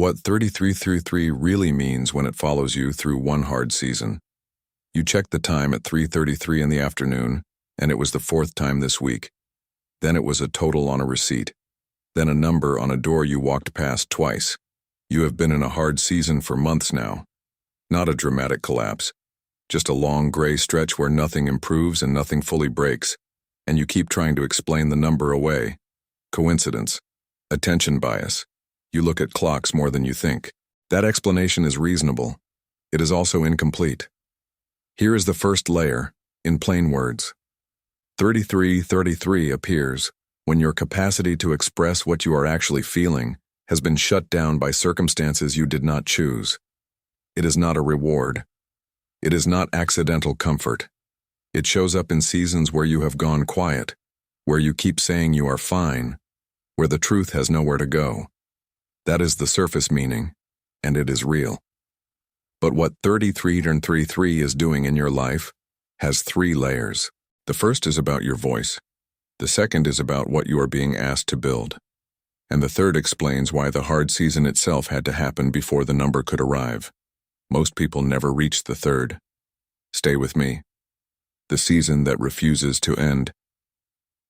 What 3333 really means when it follows you through one hard season. You checked the time at 3:33 in the afternoon, and it was the fourth time this week. Then it was a total on a receipt. Then a number on a door you walked past twice. You have been in a hard season for months now. Not a dramatic collapse. Just a long gray stretch where nothing improves and nothing fully breaks, and you keep trying to explain the number away. Coincidence. Attention bias. You look at clocks more than you think. That explanation is reasonable. It is also incomplete. Here is the first layer, in plain words. 3333 appears when your capacity to express what you are actually feeling has been shut down by circumstances you did not choose. It is not a reward. It is not accidental comfort. It shows up in seasons where you have gone quiet, where you keep saying you are fine, where the truth has nowhere to go. That is the surface meaning, and it is real. But what 3333 is doing in your life has three layers. The first is about your voice. The second is about what you are being asked to build. And the third explains why the hard season itself had to happen before the number could arrive. Most people never reach the third. Stay with me. The season that refuses to end.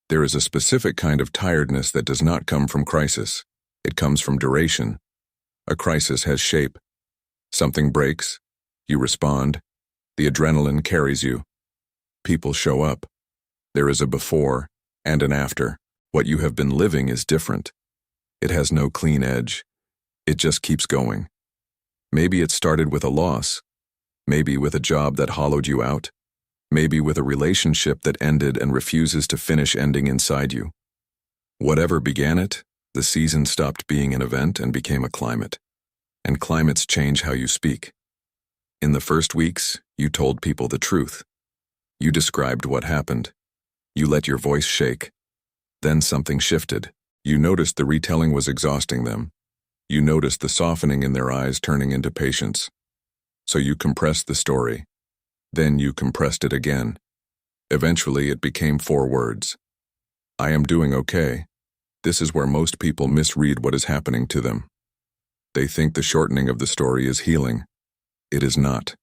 There is a specific kind of tiredness that does not come from crisis. It comes from duration. A crisis has shape. Something breaks. You respond. The adrenaline carries you. People show up. There is a before and an after. What you have been living is different. It has no clean edge. It just keeps going. Maybe it started with a loss. Maybe with a job that hollowed you out. Maybe with a relationship that ended and refuses to finish ending inside you. Whatever began it, the season stopped being an event and became a climate. And climates change how you speak. In the first weeks, you told people the truth. You described what happened. You let your voice shake. Then something shifted. You noticed the retelling was exhausting them. You noticed the softening in their eyes turning into patience. So you compressed the story. Then you compressed it again. Eventually, it became 4 words. I am doing okay. This is where most people misread what is happening to them. They think the shortening of the story is healing. It is not.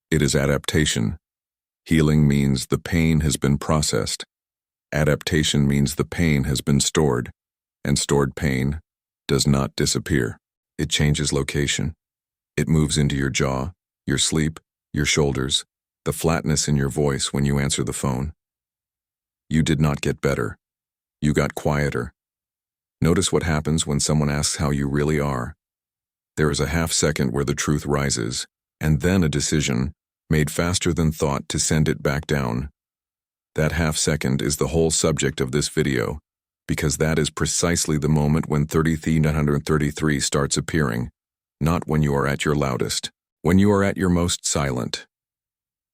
It is adaptation. Healing means the pain has been processed. Adaptation means the pain has been stored, and stored pain does not disappear. It changes location. It moves into your jaw, your sleep, your shoulders, the flatness in your voice when you answer the phone. You did not get better. You got quieter. Notice what happens when someone asks how you really are. There is a half second where the truth rises, and then a decision, made faster than thought, to send it back down. That half second is the whole subject of this video, because that is precisely the moment when 3333 starts appearing, not when you are at your loudest, when you are at your most silent.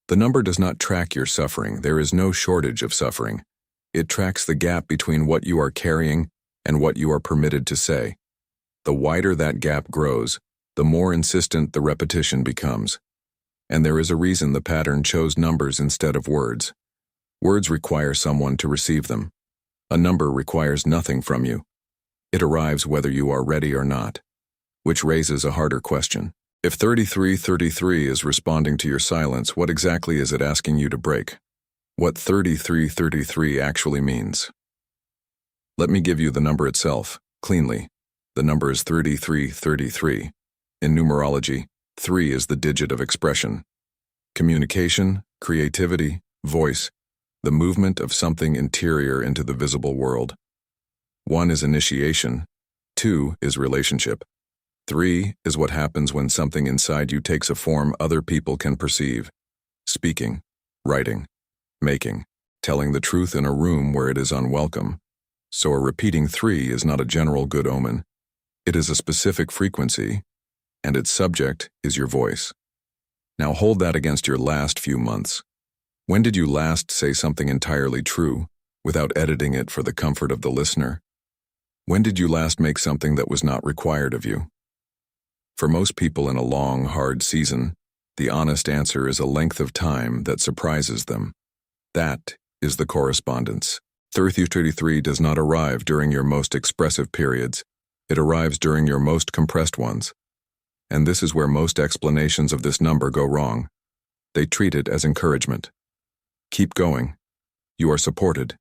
The number does not track your suffering. There is no shortage of suffering. It tracks the gap between what you are carrying and what you are permitted to say. The wider that gap grows, the more insistent the repetition becomes. And there is a reason the pattern chose numbers instead of words. Words require someone to receive them. A number requires nothing from you. It arrives whether you are ready or not. Which raises a harder question. If 3333 is responding to your silence, what exactly is it asking you to break? What 3333 actually means? Let me give you the number itself, cleanly. The number is 3333. In numerology, 3 is the digit of expression. Communication, creativity, voice, the movement of something interior into the visible world. 1 is initiation. 2 is relationship. 3 is what happens when something inside you takes a form other people can perceive. Speaking, writing, making, telling the truth in a room where it is unwelcome. So a repeating 3 is not a general good omen. It is a specific frequency, and its subject is your voice. Now hold that against your last few months. When did you last say something entirely true, without editing it for the comfort of the listener? When did you last make something that was not required of you? For most people in a long, hard season, the honest answer is a length of time that surprises them. That is the correspondence. 3333 does not arrive during your most expressive periods. It arrives during your most compressed ones. And this is where most explanations of this number go wrong. They treat it as encouragement. Keep going. You are supported.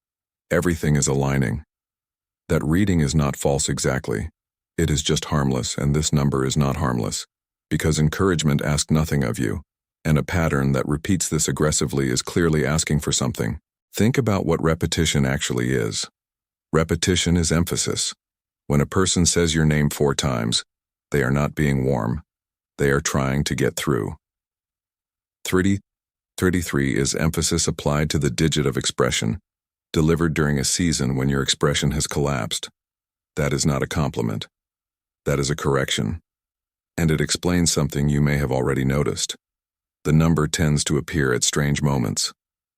Everything is aligning. That reading is not false exactly. It is just harmless, and this number is not harmless. Because encouragement asks nothing of you, and a pattern that repeats this aggressively is clearly asking for something. Think about what repetition actually is. Repetition is emphasis. When a person says your name 4 times, they are not being warm. They are trying to get through. 33 is emphasis applied to the digit of expression, delivered during a season when your expression has collapsed. That is not a compliment. That is a correction. And it explains something you may have already noticed. The number tends to appear at strange moments,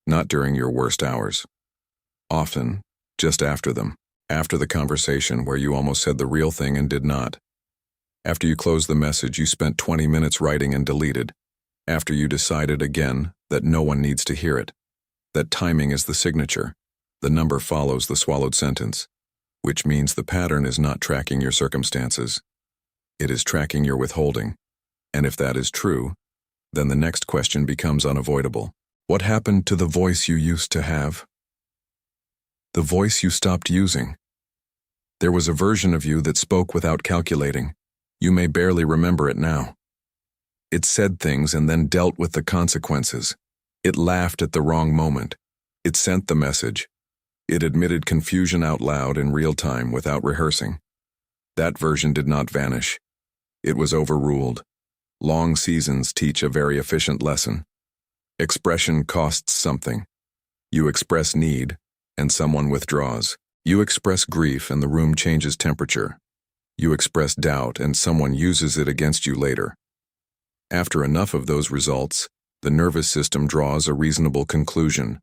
not during your worst hours. Often, just after them. After the conversation where you almost said the real thing and did not. After you closed the message you spent 20 minutes writing and deleted. After you decided again that no one needs to hear it. That timing is the signature. The number follows the swallowed sentence, which means the pattern is not tracking your circumstances. It is tracking your withholding. And if that is true, then the next question becomes unavoidable. What happened to the voice you used to have? The voice you stopped using. There was a version of you that spoke without calculating. You may barely remember it now. It said things and then dealt with the consequences. It laughed at the wrong moment. It sent the message. It admitted confusion out loud in real time without rehearsing. That version did not vanish. It was overruled. Long seasons teach a very efficient lesson. Expression costs something. You express need, and someone withdraws. You express grief and the room changes temperature. You express doubt and someone uses it against you later. After enough of those results, the nervous system draws a reasonable conclusion.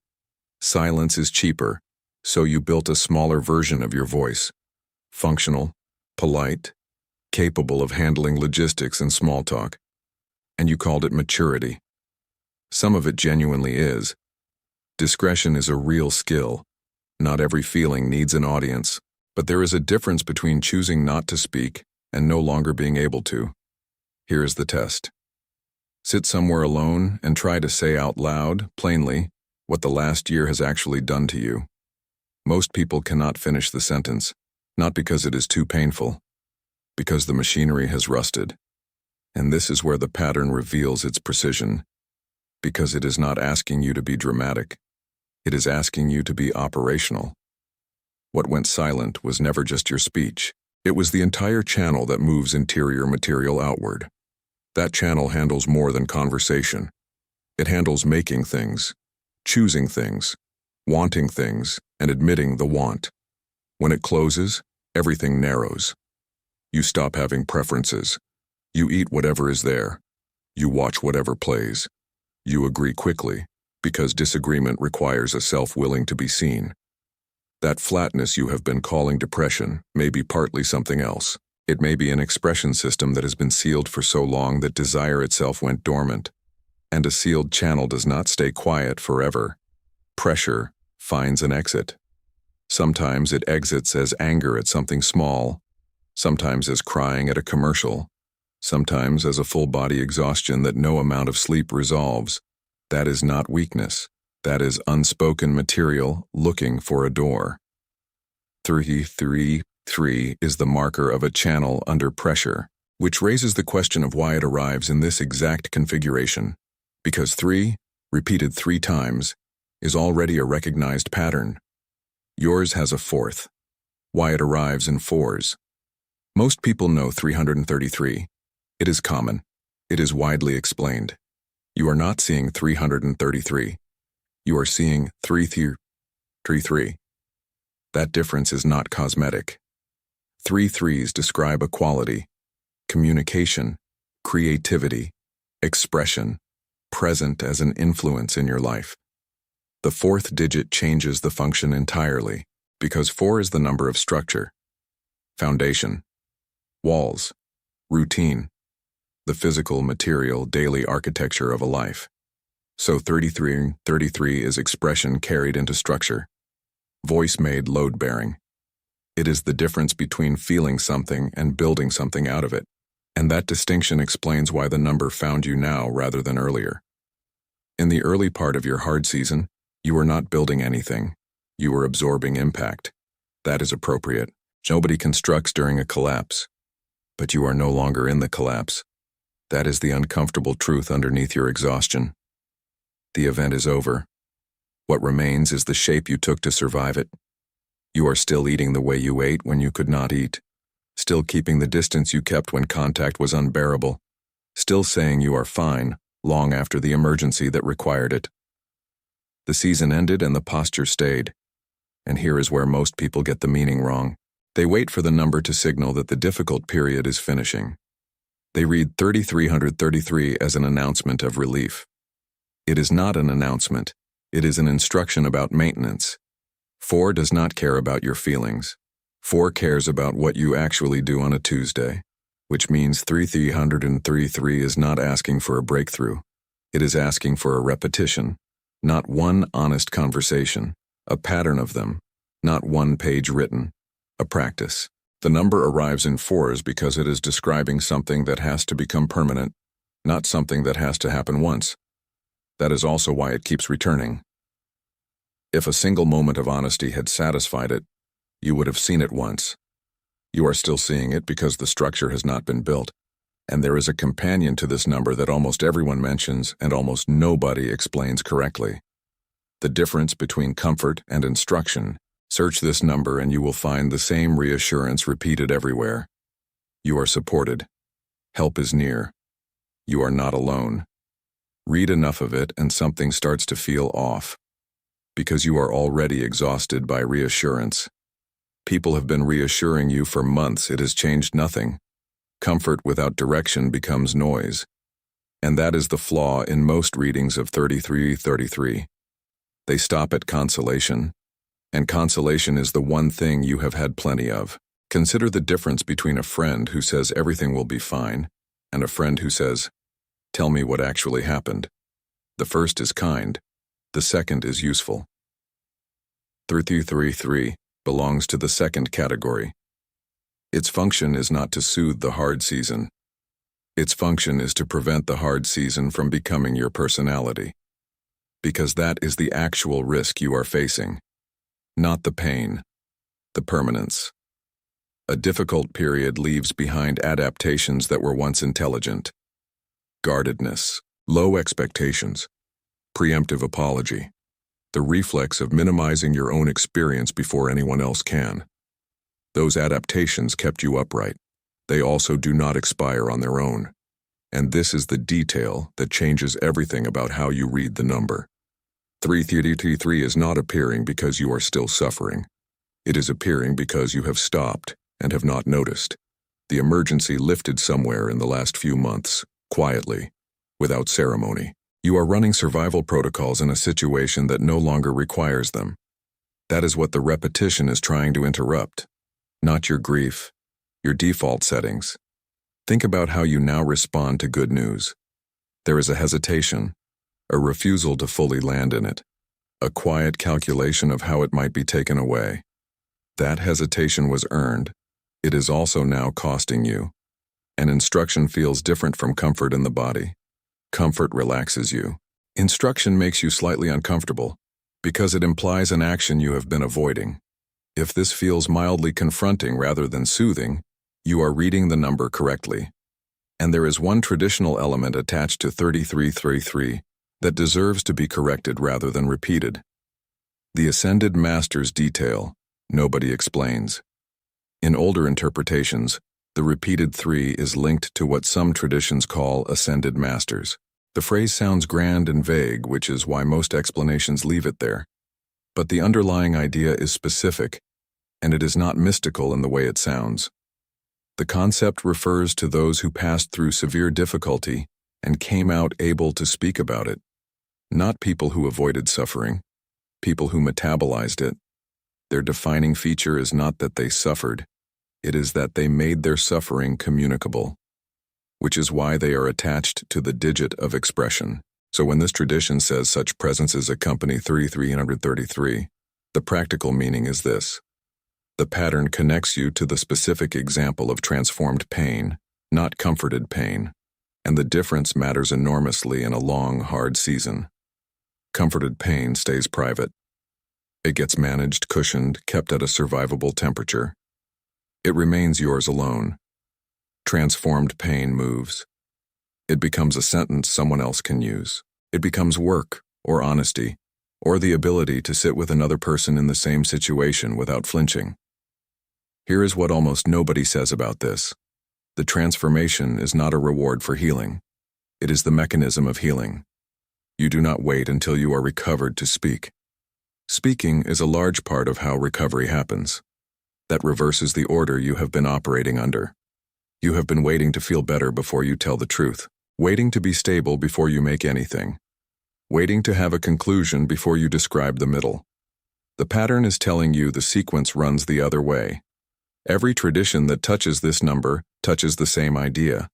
Silence is cheaper, so you built a smaller version of your voice. Functional, polite, capable of handling logistics and small talk. And you called it maturity. Some of it genuinely is. Discretion is a real skill. Not every feeling needs an audience, but there is a difference between choosing not to speak and no longer being able to. Here is the test. Sit somewhere alone and try to say out loud, plainly, what the last year has actually done to you. Most people cannot finish the sentence, not because it is too painful, because the machinery has rusted. And this is where the pattern reveals its precision, because it is not asking you to be dramatic. It is asking you to be operational. What went silent was never just your speech. It was the entire channel that moves interior material outward. That channel handles more than conversation. It handles making things, choosing things, wanting things, and admitting the want. When it closes, everything narrows. You stop having preferences. You eat whatever is there. You watch whatever plays. You agree quickly, because disagreement requires a self willing to be seen. That flatness you have been calling depression may be partly something else. It may be an expression system that has been sealed for so long that desire itself went dormant. And a sealed channel does not stay quiet forever. Pressure finds an exit. Sometimes it exits as anger at something small, sometimes as crying at a commercial, sometimes as a full-body exhaustion that no amount of sleep resolves. That is not weakness. That is unspoken material looking for a door. 333 is the marker of a channel under pressure, which raises the question of why it arrives in this exact configuration. Because 3, repeated 3 times, is already a recognized pattern. Yours has a 4th. Why it arrives in 4s. Most people know 333. It is common. It is widely explained. You are not seeing 333. You are seeing 333. That difference is not cosmetic. 3 3s describe a quality, communication, creativity, expression, present as an influence in your life. The 4th digit changes the function entirely, because 4 is the number of structure, foundation, walls, routine, the physical, material, daily architecture of a life. So 33 is expression carried into structure, voice made load-bearing. It is the difference between feeling something and building something out of it. And that distinction explains why the number found you now rather than earlier. In the early part of your hard season, you were not building anything. You were absorbing impact. That is appropriate. Nobody constructs during a collapse. But you are no longer in the collapse. That is the uncomfortable truth underneath your exhaustion. The event is over. What remains is the shape you took to survive it. You are still eating the way you ate when you could not eat. Still keeping the distance you kept when contact was unbearable. Still saying you are fine, long after the emergency that required it. The season ended and the posture stayed. And here is where most people get the meaning wrong. They wait for the number to signal that the difficult period is finishing. They read 3333 as an announcement of relief. It is not an announcement. It is an instruction about maintenance. 4 does not care about your feelings. 4 cares about what you actually do on a Tuesday, which means 3333 is not asking for a breakthrough. It is asking for a repetition, not one honest conversation, a pattern of them, not one page written, a practice. The number arrives in 4s because it is describing something that has to become permanent, not something that has to happen once. That is also why it keeps returning. If a single moment of honesty had satisfied it, you would have seen it once. You are still seeing it because the structure has not been built, and there is a companion to this number that almost everyone mentions and almost nobody explains correctly. The difference between comfort and instruction. Search this number and you will find the same reassurance repeated everywhere. You are supported. Help is near. You are not alone. Read enough of it and something starts to feel off. Because you are already exhausted by reassurance. People have been reassuring you for months. It has changed nothing. Comfort without direction becomes noise. And that is the flaw in most readings of 3333. They stop at consolation. And consolation is the one thing you have had plenty of. Consider the difference between a friend who says everything will be fine and a friend who says, "Tell me what actually happened." The first is kind. The second is useful. 3333 belongs to the second category. Its function is not to soothe the hard season. Its function is to prevent the hard season from becoming your personality. Because that is the actual risk you are facing. Not the pain, the permanence. A difficult period leaves behind adaptations that were once intelligent. Guardedness, low expectations, preemptive apology, the reflex of minimizing your own experience before anyone else can. Those adaptations kept you upright. They also do not expire on their own. And this is the detail that changes everything about how you read the number. 3333 is not appearing because you are still suffering. It is appearing because you have stopped and have not noticed. The emergency lifted somewhere in the last few months, quietly, without ceremony. You are running survival protocols in a situation that no longer requires them. That is what the repetition is trying to interrupt. Not your grief, your default settings. Think about how you now respond to good news. There is a hesitation, a refusal to fully land in it, a quiet calculation of how it might be taken away. That hesitation was earned. It is also now costing you. And instruction feels different from comfort in the body. Comfort relaxes you. Instruction makes you slightly uncomfortable because it implies an action you have been avoiding. If this feels mildly confronting rather than soothing, you are reading the number correctly. And there is one traditional element attached to 3333 that deserves to be corrected rather than repeated. The ascended master's detail, nobody explains. In older interpretations, the repeated 3 is linked to what some traditions call ascended masters. The phrase sounds grand and vague, which is why most explanations leave it there. But the underlying idea is specific, and it is not mystical in the way it sounds. The concept refers to those who passed through severe difficulty and came out able to speak about it. Not people who avoided suffering, people who metabolized it. Their defining feature is not that they suffered, it is that they made their suffering communicable, which is why they are attached to the digit of expression. So when this tradition says such presences accompany 3333, the practical meaning is this. The pattern connects you to the specific example of transformed pain, not comforted pain, and the difference matters enormously in a long, hard season. Comforted pain stays private. It gets managed, cushioned, kept at a survivable temperature. It remains yours alone. Transformed pain moves. It becomes a sentence someone else can use. It becomes work, or honesty, or the ability to sit with another person in the same situation without flinching. Here is what almost nobody says about this. The transformation is not a reward for healing. It is the mechanism of healing. You do not wait until you are recovered to speak. Speaking is a large part of how recovery happens. That reverses the order you have been operating under. You have been waiting to feel better before you tell the truth, waiting to be stable before you make anything, waiting to have a conclusion before you describe the middle. The pattern is telling you the sequence runs the other way. Every tradition that touches this number touches the same idea.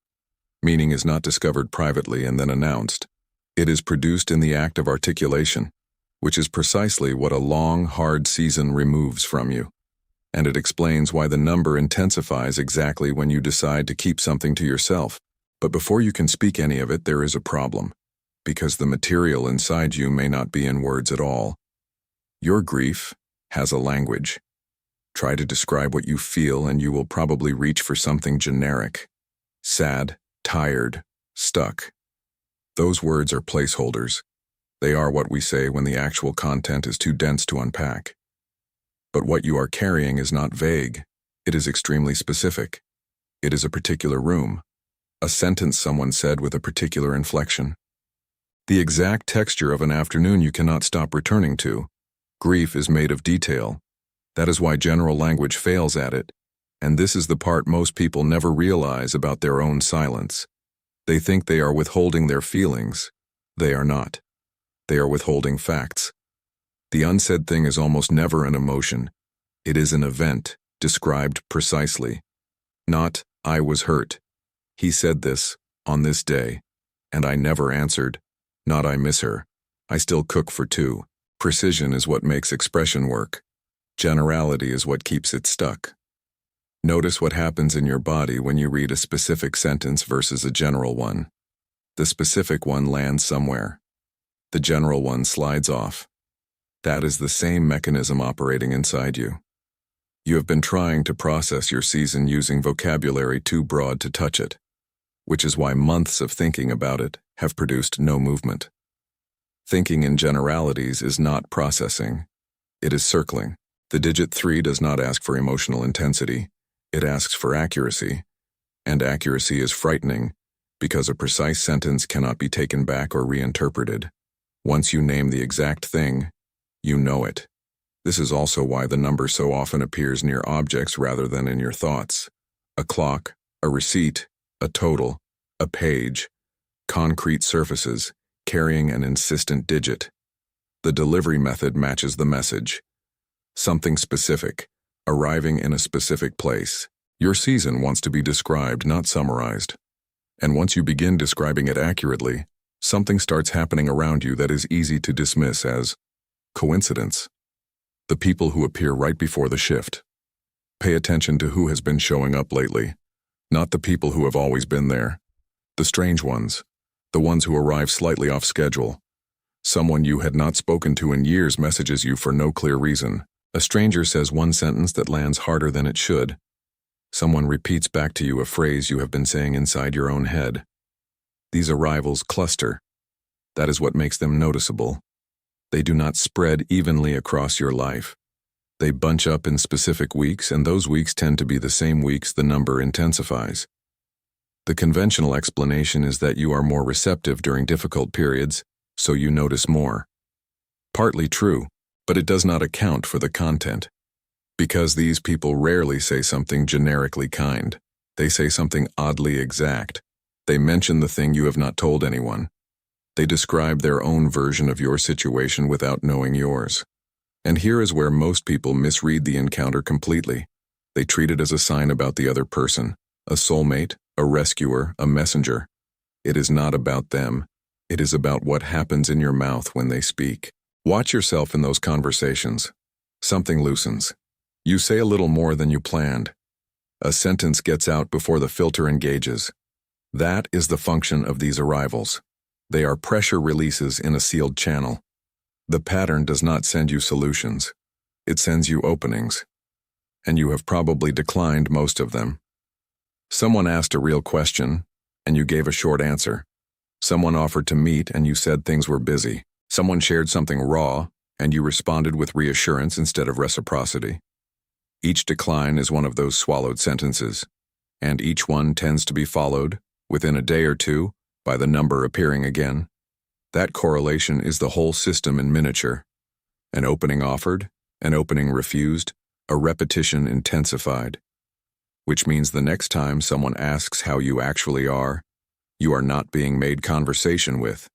Meaning is not discovered privately and then announced. It is produced in the act of articulation, which is precisely what a long, hard season removes from you. And it explains why the number intensifies exactly when you decide to keep something to yourself. But before you can speak any of it, there is a problem, because the material inside you may not be in words at all. Your grief has a language. Try to describe what you feel and you will probably reach for something generic. Sad, tired, stuck. Those words are placeholders. They are what we say when the actual content is too dense to unpack. But what you are carrying is not vague. It is extremely specific. It is a particular room. A sentence someone said with a particular inflection. The exact texture of an afternoon you cannot stop returning to. Grief is made of detail. That is why general language fails at it, and this is the part most people never realize about their own silence. They think they are withholding their feelings. They are not. They are withholding facts. The unsaid thing is almost never an emotion. It is an event, described precisely. Not, I was hurt. He said this, on this day, and I never answered. Not, I miss her. I still cook for two. Precision is what makes expression work. Generality is what keeps it stuck. Notice what happens in your body when you read a specific sentence versus a general one. The specific one lands somewhere. The general one slides off. That is the same mechanism operating inside you. You have been trying to process your season using vocabulary too broad to touch it, which is why months of thinking about it have produced no movement. Thinking in generalities is not processing. It is circling. The digit 3 does not ask for emotional intensity. It asks for accuracy. And accuracy is frightening, because a precise sentence cannot be taken back or reinterpreted. Once you name the exact thing, you know it. This is also why the number so often appears near objects rather than in your thoughts. A clock, a receipt, a total, a page, concrete surfaces, carrying an insistent digit. The delivery method matches the message. Something specific, arriving in a specific place. Your season wants to be described, not summarized. And once you begin describing it accurately, something starts happening around you that is easy to dismiss as coincidence. The people who appear right before the shift. Pay attention to who has been showing up lately, not the people who have always been there. The strange ones, the ones who arrive slightly off schedule. Someone you had not spoken to in years messages you for no clear reason. A stranger says one sentence that lands harder than it should. Someone repeats back to you a phrase you have been saying inside your own head. These arrivals cluster. That is what makes them noticeable. They do not spread evenly across your life. They bunch up in specific weeks, and those weeks tend to be the same weeks the number intensifies. The conventional explanation is that you are more receptive during difficult periods, so you notice more. Partly true, but it does not account for the content. Because these people rarely say something generically kind. They say something oddly exact. They mention the thing you have not told anyone. They describe their own version of your situation without knowing yours. And here is where most people misread the encounter completely. They treat it as a sign about the other person, a soulmate, a rescuer, a messenger. It is not about them. It is about what happens in your mouth when they speak. Watch yourself in those conversations. Something loosens. You say a little more than you planned. A sentence gets out before the filter engages. That is the function of these arrivals. They are pressure releases in a sealed channel. The pattern does not send you solutions. It sends you openings. And you have probably declined most of them. Someone asked a real question, and you gave a short answer. Someone offered to meet, and you said things were busy. Someone shared something raw, and you responded with reassurance instead of reciprocity. Each decline is one of those swallowed sentences, and each one tends to be followed, within a day or two, by the number appearing again. That correlation is the whole system in miniature. An opening offered, an opening refused, a repetition intensified. Which means the next time someone asks how you actually are, you are not being made conversation with.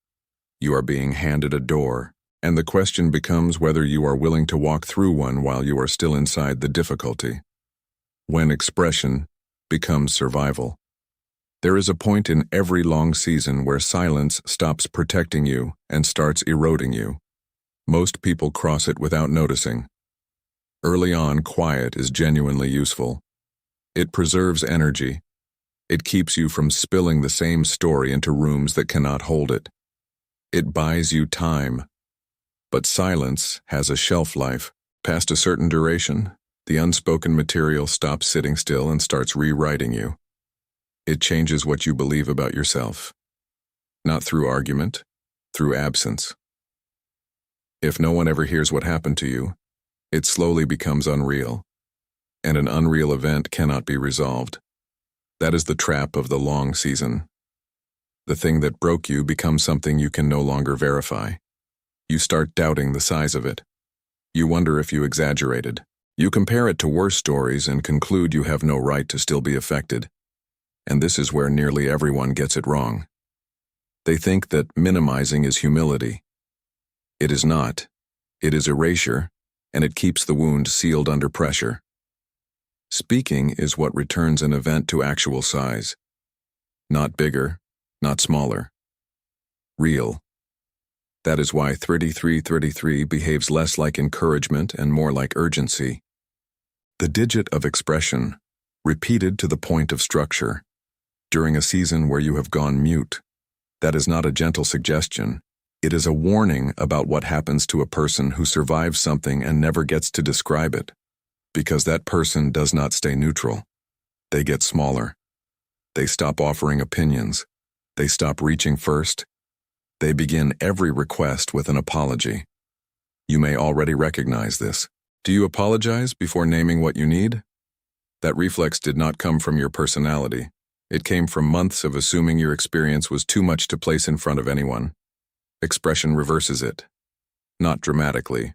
You are being handed a door, and the question becomes whether you are willing to walk through one while you are still inside the difficulty. When expression becomes survival. There is a point in every long season where silence stops protecting you and starts eroding you. Most people cross it without noticing. Early on, quiet is genuinely useful. It preserves energy. It keeps you from spilling the same story into rooms that cannot hold it. It buys you time. But silence has a shelf life. Past a certain duration, the unspoken material stops sitting still and starts rewriting you. It changes what you believe about yourself. Not through argument, through absence. If no one ever hears what happened to you, it slowly becomes unreal, and an unreal event cannot be resolved. That is the trap of the long season. The thing that broke you becomes something you can no longer verify. You start doubting the size of it. You wonder if you exaggerated. You compare it to worse stories and conclude you have no right to still be affected. And this is where nearly everyone gets it wrong. They think that minimizing is humility. It is not. It is erasure, and it keeps the wound sealed under pressure. Speaking is what returns an event to actual size. Not bigger, not smaller. Real. That is why 3333 behaves less like encouragement and more like urgency. The digit of expression, repeated to the point of structure. During a season where you have gone mute, that is not a gentle suggestion. It is a warning about what happens to a person who survives something and never gets to describe it. Because that person does not stay neutral. They get smaller. They stop offering opinions. They stop reaching first. They begin every request with an apology. You may already recognize this. Do you apologize before naming what you need? That reflex did not come from your personality. It came from months of assuming your experience was too much to place in front of anyone. Expression reverses it. Not dramatically.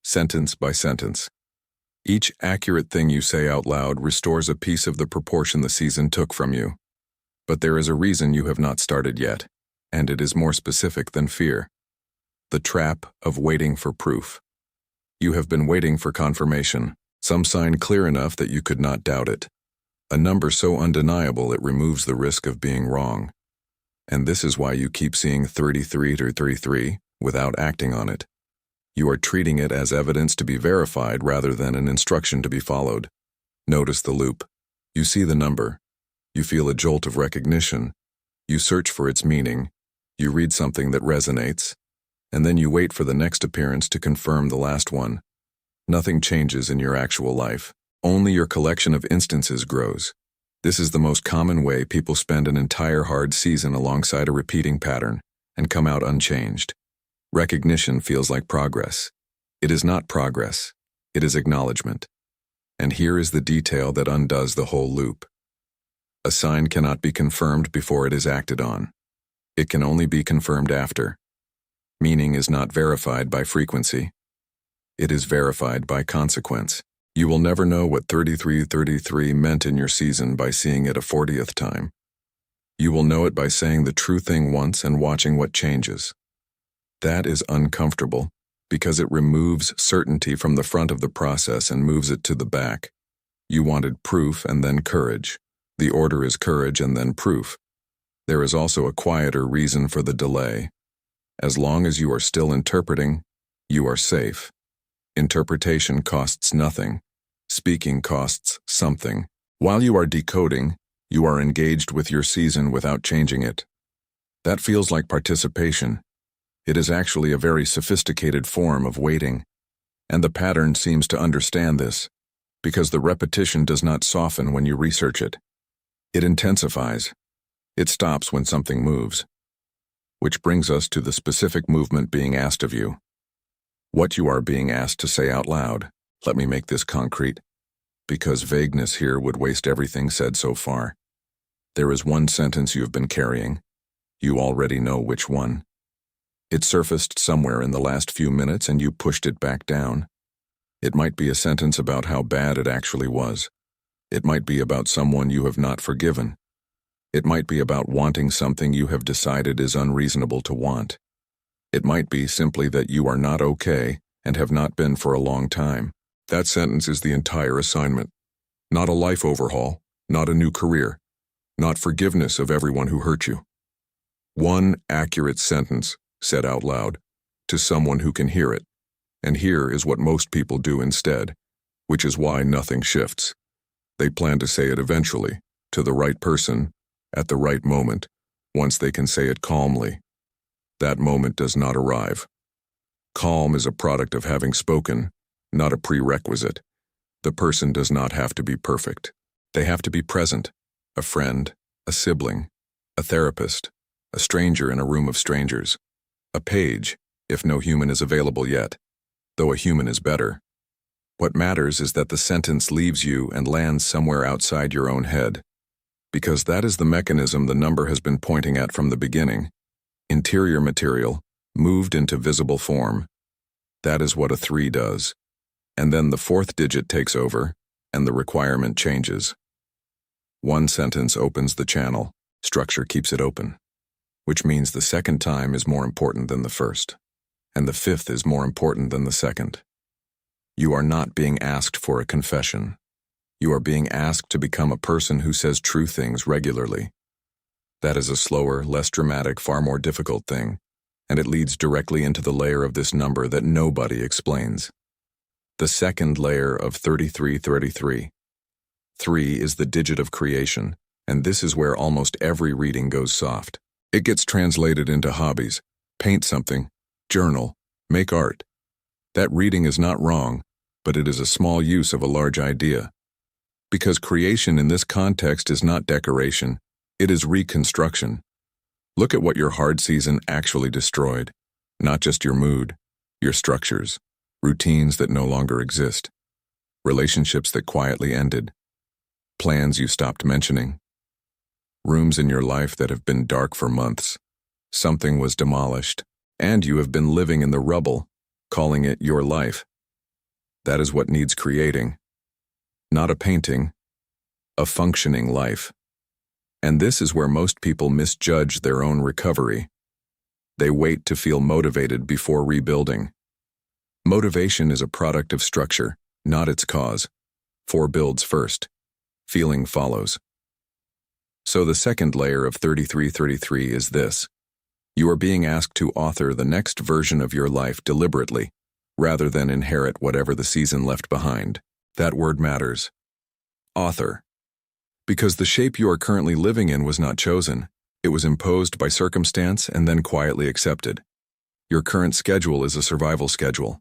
Sentence by sentence. Each accurate thing you say out loud restores a piece of the proportion the season took from you. But there is a reason you have not started yet, and it is more specific than fear. The trap of waiting for proof. You have been waiting for confirmation, some sign clear enough that you could not doubt it. A number so undeniable it removes the risk of being wrong. And this is why you keep seeing 33 to 33 without acting on it. You are treating it as evidence to be verified rather than an instruction to be followed. Notice the loop. You see the number. You feel a jolt of recognition. You search for its meaning. You read something that resonates. And then you wait for the next appearance to confirm the last one. Nothing changes in your actual life. Only your collection of instances grows. This is the most common way people spend an entire hard season alongside a repeating pattern and come out unchanged. Recognition feels like progress. It is not progress. It is acknowledgement. And here is the detail that undoes the whole loop. A sign cannot be confirmed before it is acted on. It can only be confirmed after. Meaning is not verified by frequency. It is verified by consequence. You will never know what 3333 meant in your season by seeing it a 40th time. You will know it by saying the true thing once and watching what changes. That is uncomfortable because it removes certainty from the front of the process and moves it to the back. You wanted proof and then courage. The order is courage and then proof. There is also a quieter reason for the delay. As long as you are still interpreting, you are safe. Interpretation costs nothing. Speaking costs something. While you are decoding, you are engaged with your season without changing it. That feels like participation. It is actually a very sophisticated form of waiting. And the pattern seems to understand this, because the repetition does not soften when you research it. It intensifies. It stops when something moves. Which brings us to the specific movement being asked of you. What you are being asked to say out loud. Let me make this concrete, because vagueness here would waste everything said so far. There is one sentence you have been carrying. You already know which one. It surfaced somewhere in the last few minutes and you pushed it back down. It might be a sentence about how bad it actually was. It might be about someone you have not forgiven. It might be about wanting something you have decided is unreasonable to want. It might be simply that you are not okay and have not been for a long time. That sentence is the entire assignment. Not a life overhaul, not a new career, not forgiveness of everyone who hurt you. One accurate sentence, said out loud, to someone who can hear it. And here is what most people do instead, which is why nothing shifts. They plan to say it eventually, to the right person, at the right moment, once they can say it calmly. That moment does not arrive. Calm is a product of having spoken, not a prerequisite. The person does not have to be perfect. They have to be present, a friend, a sibling, a therapist, a stranger in a room of strangers, a page, if no human is available yet, though a human is better. What matters is that the sentence leaves you and lands somewhere outside your own head, because that is the mechanism the number has been pointing at from the beginning. Interior material, moved into visible form. That is what a 3 does. And then the 4th digit takes over, and the requirement changes. One sentence opens the channel, structure keeps it open, which means the second time is more important than the first, and the 5th is more important than the second. You are not being asked for a confession. You are being asked to become a person who says true things regularly. That is a slower, less dramatic, far more difficult thing, and it leads directly into the layer of this number that nobody explains. The second layer of 3333. 3 is the digit of creation, and this is where almost every reading goes soft. It gets translated into hobbies. Paint something, journal, make art. That reading is not wrong, but it is a small use of a large idea. Because creation in this context is not decoration, it is reconstruction. Look at what your hard season actually destroyed. Not just your mood, your structures, routines that no longer exist, relationships that quietly ended, plans you stopped mentioning, rooms in your life that have been dark for months. Something was demolished, and you have been living in the rubble, calling it your life. That is what needs creating. Not a painting, a functioning life. And this is where most people misjudge their own recovery. They wait to feel motivated before rebuilding. Motivation is a product of structure, not its cause. 4 builds first. Feeling follows. So the second layer of 3333 is this. You are being asked to author the next version of your life deliberately, rather than inherit whatever the season left behind. That word matters. Author. Because the shape you are currently living in was not chosen. It was imposed by circumstance and then quietly accepted. Your current schedule is a survival schedule.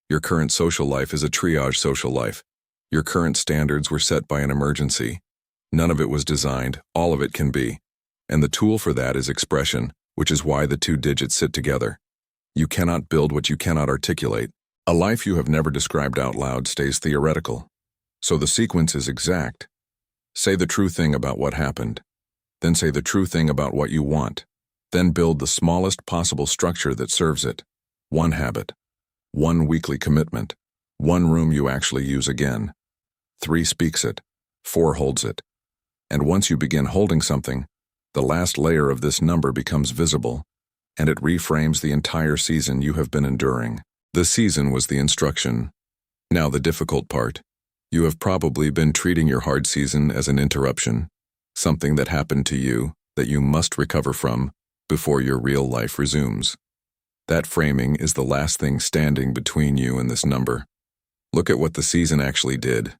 Your current social life is a triage social life. Your current standards were set by an emergency. None of it was designed, all of it can be. And the tool for that is expression, which is why the 2 digits sit together. You cannot build what you cannot articulate. A life you have never described out loud stays theoretical. So the sequence is exact. Say the true thing about what happened. Then say the true thing about what you want. Then build the smallest possible structure that serves it. 1 habit. 1 weekly commitment. 1 room you actually use again. 3 speaks it. 4 holds it. And once you begin holding something, the last layer of this number becomes visible, and it reframes the entire season you have been enduring. The season was the instruction. Now the difficult part. You have probably been treating your hard season as an interruption, something that happened to you that you must recover from before your real life resumes. That framing is the last thing standing between you and this number. Look at what the season actually did.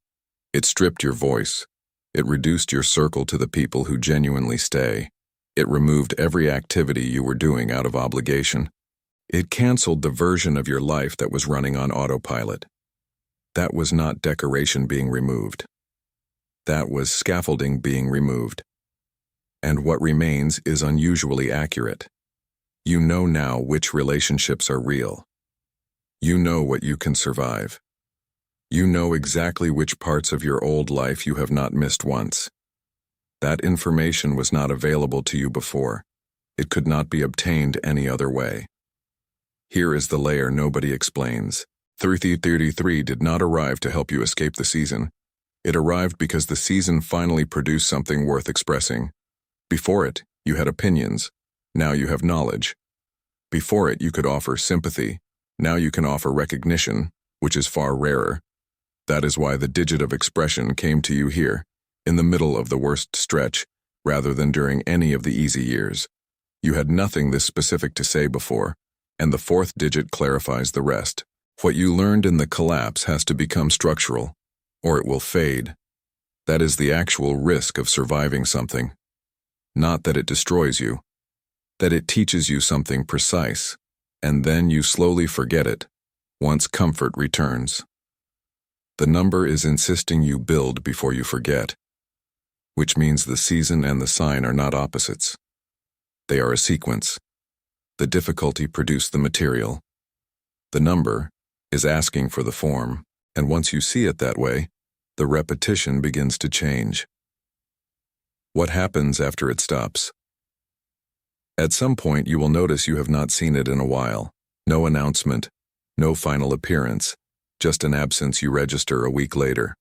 It stripped your voice. It reduced your circle to the people who genuinely stay. It removed every activity you were doing out of obligation. It canceled the version of your life that was running on autopilot. That was not decoration being removed. That was scaffolding being removed. And what remains is unusually accurate. You know now which relationships are real. You know what you can survive. You know exactly which parts of your old life you have not missed once. That information was not available to you before. It could not be obtained any other way. Here is the layer nobody explains. 33 did not arrive to help you escape the season. It arrived because the season finally produced something worth expressing. Before it, you had opinions. Now you have knowledge. Before it, you could offer sympathy. Now you can offer recognition, which is far rarer. That is why the digit of expression came to you here, in the middle of the worst stretch, rather than during any of the easy years. You had nothing this specific to say before, and the fourth digit clarifies the rest. What you learned in the collapse has to become structural, or it will fade. That is the actual risk of surviving something. Not that it destroys you, that it teaches you something precise, and then you slowly forget it, once comfort returns. The number is insisting you build before you forget, which means the season and the sign are not opposites. They are a sequence. The difficulty produced the material. The number is asking for the form, and once you see it that way, the repetition begins to change. What happens after it stops? At some point you will notice you have not seen it in a while. No announcement, no final appearance, just an absence you register a week later.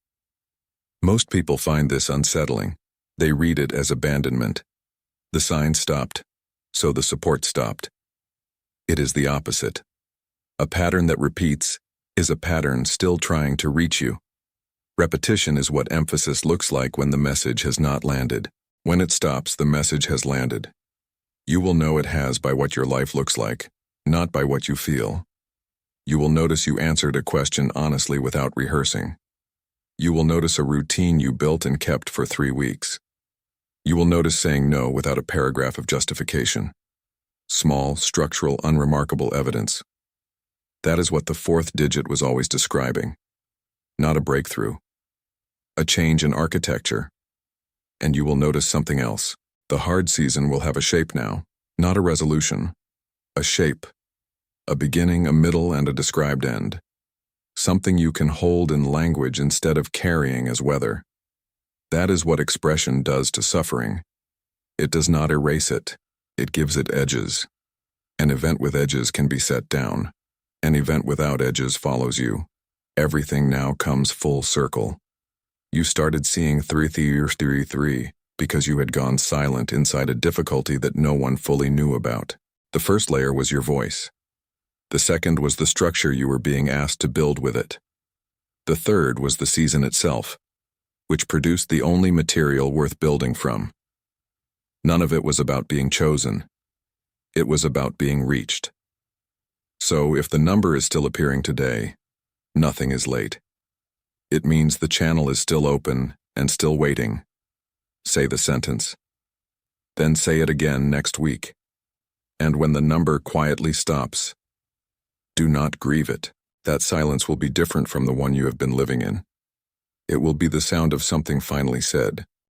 Most people find this unsettling. They read it as abandonment. The sign stopped, so the support stopped. It is the opposite. A pattern that repeats is a pattern still trying to reach you. Repetition is what emphasis looks like when the message has not landed. When it stops, the message has landed. You will know it has by what your life looks like, not by what you feel. You will notice you answered a question honestly without rehearsing. You will notice a routine you built and kept for 3 weeks. You will notice saying no without a paragraph of justification. Small, structural, unremarkable evidence. That is what the fourth digit was always describing. Not a breakthrough. A change in architecture. And you will notice something else. The hard season will have a shape now, not a resolution. A shape. A beginning, a middle, and a described end. Something you can hold in language instead of carrying as weather. That is what expression does to suffering. It does not erase it. It gives it edges. An event with edges can be set down. An event without edges follows you. Everything now comes full circle. You started seeing 33 because you had gone silent inside a difficulty that no one fully knew about. The first layer was your voice. The second was the structure you were being asked to build with it. The third was the season itself, which produced the only material worth building from. None of it was about being chosen. It was about being reached. So if the number is still appearing today, nothing is late. It means the channel is still open and still waiting. Say the sentence. Then say it again next week. And when the number quietly stops, do not grieve it. That silence will be different from the one you have been living in. It will be the sound of something finally said.